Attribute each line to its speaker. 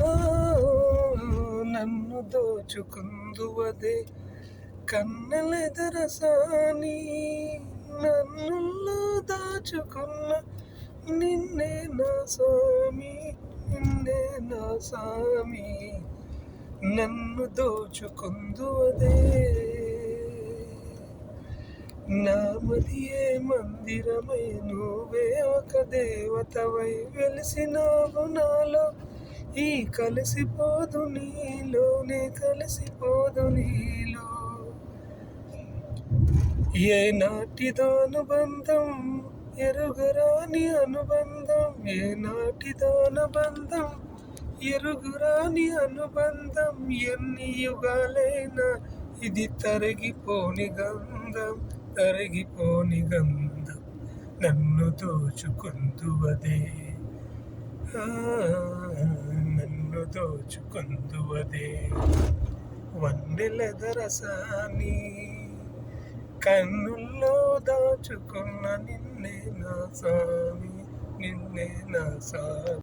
Speaker 1: ఆ, నన్ను దోచుకుందువదే కన్నెలెదరసాని, నన్నుల్లో దాచుకున్న నిన్నే నా స్వామి, నిన్నే నా స్వామి, నన్ను దోచుకుందువదే. నామదియే మందిరమై నువ్వే ఒక దేవతవై వెలిసినావు నాలో, ఈ కలిసిపోదు నీలోనే, కలిసిపోదు నీలో. ఏ నాటిదో అనుబంధం, ఎరుగురాని అనుబంధం, ఏ నాటిదో అనుబంధం, ఎరుగురాని అనుబంధం, ఎన్ని యుగాలైనా ఇది తరిగిపోని గంధం, తరిగిపోని గంధం, నన్ను దోచుకుందువదే, నన్ను దోచుకుందువదే. వన్నెలెదరసాని, కన్నుల్లో దాచుకున్న నిన్నే నా స్వామి, నిన్నే నా స్వామి.